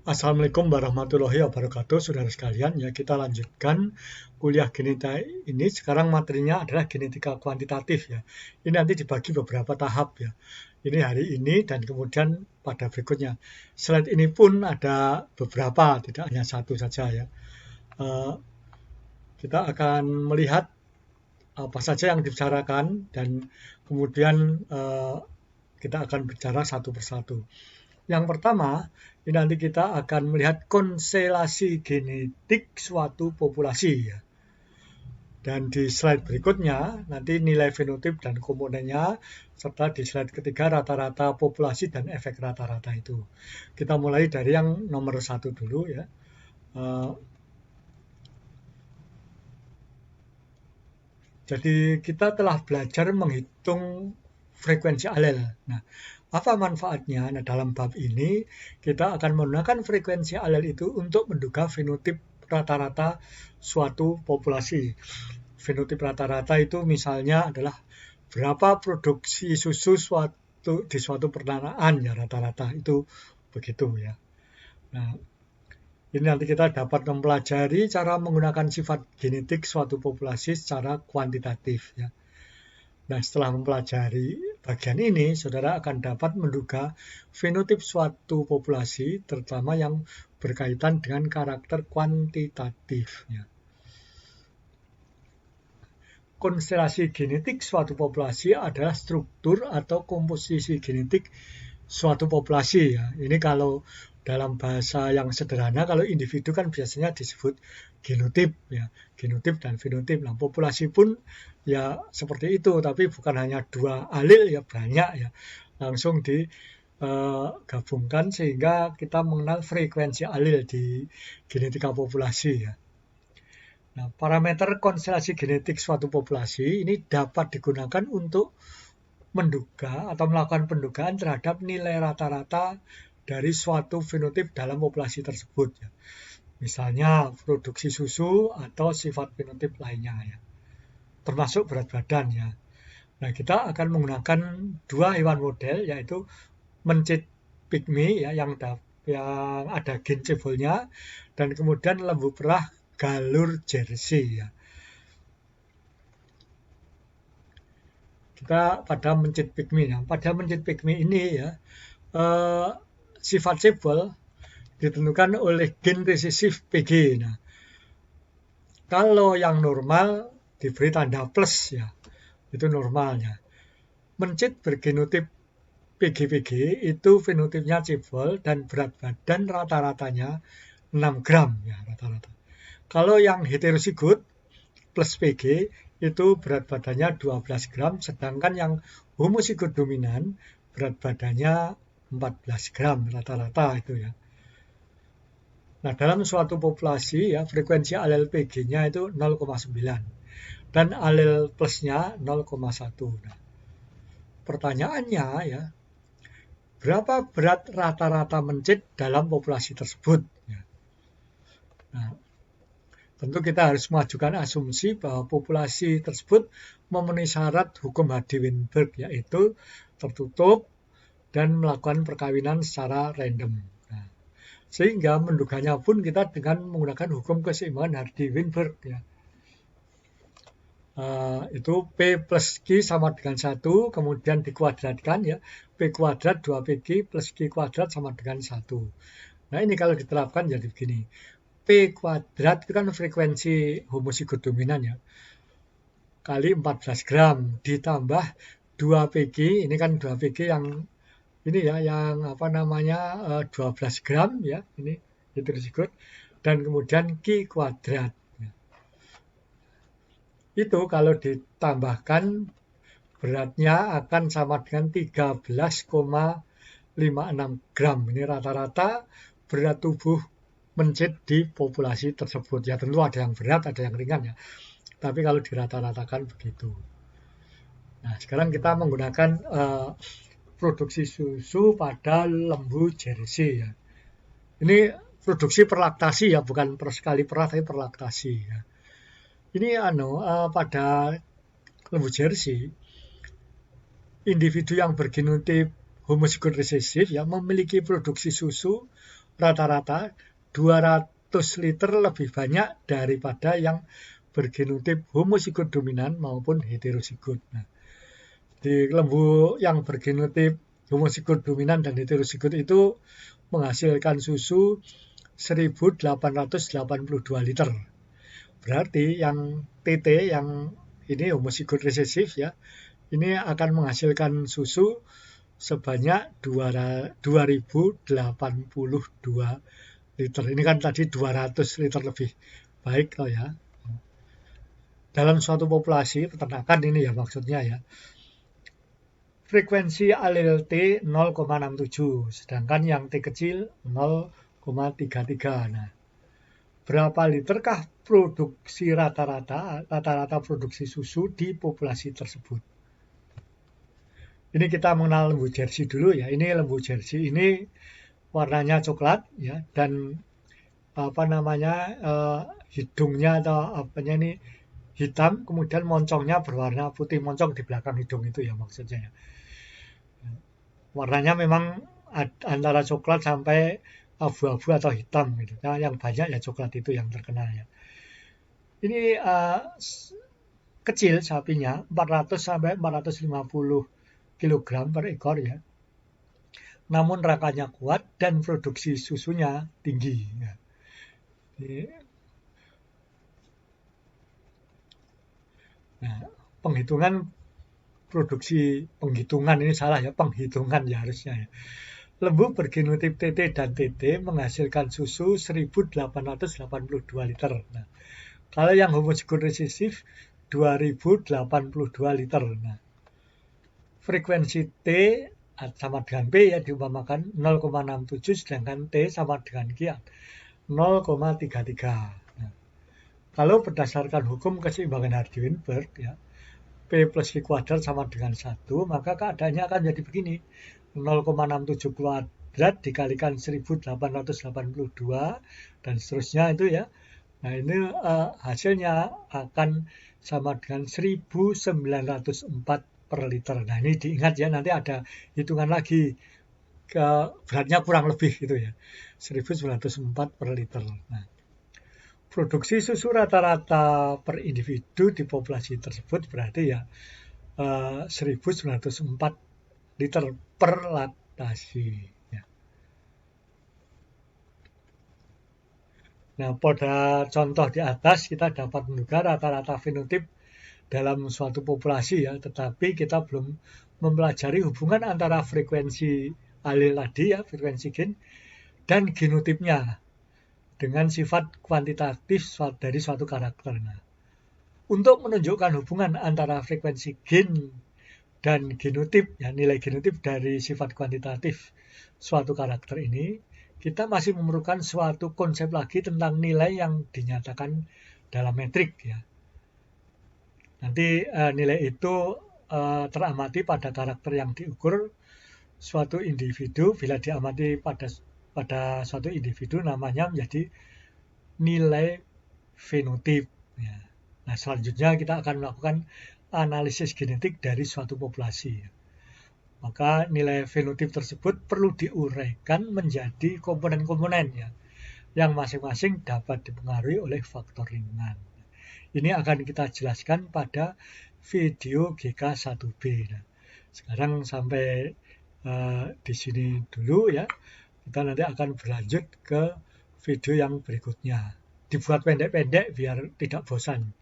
Assalamualaikum warahmatullahi wabarakatuh, saudara sekalian. Ya, kita lanjutkan kuliah genetika ini. Sekarang materinya adalah genetika kuantitatif ya. Ini nanti dibagi beberapa tahap ya. Ini hari ini dan kemudian pada berikutnya. Slide ini pun ada beberapa, tidak hanya satu saja ya. Kita akan melihat apa saja yang dibicarakan dan kemudian kita akan bicara satu persatu. Yang pertama, ini nanti kita akan melihat konstelasi genetik suatu populasi ya. Dan di slide berikutnya, nanti nilai fenotip dan komponennya, serta di slide ketiga rata-rata populasi dan efek rata-rata itu. Kita mulai dari yang nomor 1 dulu ya. Jadi kita telah belajar menghitung frekuensi alel. Nah, apa manfaatnya? Nah, dalam bab ini kita akan menggunakan frekuensi alel itu untuk menduga fenotip rata-rata suatu populasi. Fenotip rata-rata itu misalnya adalah berapa produksi susu di suatu peternakan ya rata-rata itu begitu ya. Nah, ini nanti kita dapat mempelajari cara menggunakan sifat genetik suatu populasi secara kuantitatif ya. Nah, setelah mempelajari bagian ini, saudara akan dapat menduga fenotip suatu populasi, terutama yang berkaitan dengan karakter kuantitatifnya. Konstelasi genetik suatu populasi adalah struktur atau komposisi genetik suatu populasi ya. Ini kalau dalam bahasa yang sederhana, kalau individu kan biasanya disebut genotip ya, genotip dan fenotip. Nah, populasi pun ya seperti itu, tapi bukan hanya dua alel ya, banyak ya. Langsung digabungkan sehingga kita mengenal frekuensi alel di genetika populasi ya. Nah, parameter konstelasi genetik suatu populasi ini dapat digunakan untuk menduga atau melakukan pendugaan terhadap nilai rata-rata dari suatu fenotip dalam populasi tersebut. Ya. Misalnya produksi susu atau sifat fenotip lainnya, ya. Termasuk berat badan. Ya. Nah, kita akan menggunakan dua hewan model, yaitu mencit pygmy ya, yang ada gen cebolnya, dan kemudian lembu perah galur Jersey. Ya. Kita pada mencit pygmy. Ya. Pada mencit pygmy ini ya, sifat cebol ditentukan oleh gen resesif Pg. Nah, kalau yang normal diberi tanda plus ya, itu normalnya. Mencit bergenotip PGPG itu fenotipnya cebol dan berat badan rata-ratanya 6 gram ya rata-rata. Kalau yang heterozigot plus PG itu berat badannya 12 gram, sedangkan yang homozigot dominan berat badannya 14 gram rata-rata itu ya. Nah, dalam suatu populasi ya frekuensi alel PG-nya itu 0,9 dan alel plusnya 0,1. Nah, pertanyaannya ya, berapa berat rata-rata mencit dalam populasi tersebut? Ya. Nah, tentu kita harus mengajukan asumsi bahwa populasi tersebut memenuhi syarat hukum Hardy-Weinberg, yaitu tertutup dan melakukan perkawinan secara random. Nah, sehingga menduganya pun kita dengan menggunakan hukum keseimbangan Hardy-Weinberg. Ya. Itu P plus Q sama dengan 1, kemudian dikuadratkan ya, P kuadrat 2PQ plus Q kuadrat sama dengan 1. Nah, ini kalau diterapkan jadi begini. P kuadrat itu kan frekuensi homozigot dominan ya, kali 14 gram ditambah 2PG, ini kan 2PG yang ini ya, yang apa namanya 12 gram ya, ini heterozigot, dan kemudian Q kuadrat. Ya. Itu kalau ditambahkan beratnya akan sama dengan 13,56 gram. Ini rata-rata berat tubuh mencit di populasi tersebut. Ya tentu ada yang berat, ada yang ringan ya. Tapi kalau dirata-ratakan begitu. Nah, sekarang kita menggunakan produksi susu pada lembu Jersey ya. Ini produksi perlaktasi ya, bukan sekali perah tapi perlaktasi ya. Ini pada lembu Jersey, individu yang bergenotip homozigot resesif ya memiliki produksi susu rata-rata 200 liter lebih banyak daripada yang bergenotip homozigot dominan maupun heterozigot. Nah, di lembu yang bergenotip homozigot dominan dan heterozigot itu menghasilkan susu 1882 liter. Berarti yang TT yang ini homozigot resesif ya, ini akan menghasilkan susu sebanyak 2082 liter. Ini kan tadi 200 liter lebih. Baik loh ya. Dalam suatu populasi peternakan ini ya maksudnya ya. Frekuensi alel T 0,67, sedangkan yang T kecil 0,33. Nah, berapa literkah produksi rata-rata produksi susu di populasi tersebut? Ini kita mengenal lembu Jersey dulu ya. Ini lembu Jersey ini warnanya coklat ya, dan hidungnya atau apanya ini hitam, kemudian moncongnya berwarna putih, moncong di belakang hidung itu ya maksudnya ya. Warnanya memang antara coklat sampai abu-abu atau hitam gitu. Nah, yang banyak ya coklat itu yang terkenal ya. Ini kecil sapinya, 400 sampai 450 kg per ekor ya. Namun rakanya kuat dan produksi susunya tinggi ya. Nah, penghitungan ini salah ya, penghitungan ya harusnya ya. Lembu bergenotip TT dan TT menghasilkan susu 1882 liter. Nah, kalau yang homozigot resesif 2082 liter. Nah, frekuensi T sama dengan P ya diumpamakan 0,67, sedangkan T sama dengan Q 0,33. Nah, kalau berdasarkan hukum keseimbangan Hardy-Weinberg ya, P plus Q kuadrat sama dengan 1, maka keadaannya akan jadi begini. 0,67 kuadrat dikalikan 1882 dan seterusnya itu ya. Nah, ini hasilnya akan sama dengan 1904 per liter. Nah, ini diingat ya, nanti ada hitungan lagi beratnya kurang lebih gitu ya. 1904 per liter. Nah, produksi susu rata-rata per individu di populasi tersebut berarti ya 1904 liter per laktasi. Ya. Nah, pada contoh di atas kita dapat menduga rata-rata fenotip dalam suatu populasi ya, tetapi kita belum mempelajari hubungan antara frekuensi alel tadi ya, frekuensi gen, dan genotipnya dengan sifat kuantitatif dari suatu karakter. Nah, untuk menunjukkan hubungan antara frekuensi gen dan genotip, ya, nilai genotip dari sifat kuantitatif suatu karakter ini, kita masih memerlukan suatu konsep lagi tentang nilai yang dinyatakan dalam metrik. Ya. Nanti nilai itu teramati pada karakter yang diukur suatu individu. Bila diamati pada suatu individu, namanya menjadi nilai fenotip. Ya. Nah, selanjutnya kita akan melakukan analisis genetik dari suatu populasi. Maka nilai fenotip tersebut perlu diuraikan menjadi komponen-komponen ya, yang masing-masing dapat dipengaruhi oleh faktor lingkungan. Ini akan kita jelaskan pada video GK1B. Nah, sekarang sampai di sini dulu ya. Kita nanti akan berlanjut ke video yang berikutnya. Dibuat pendek-pendek biar tidak bosan.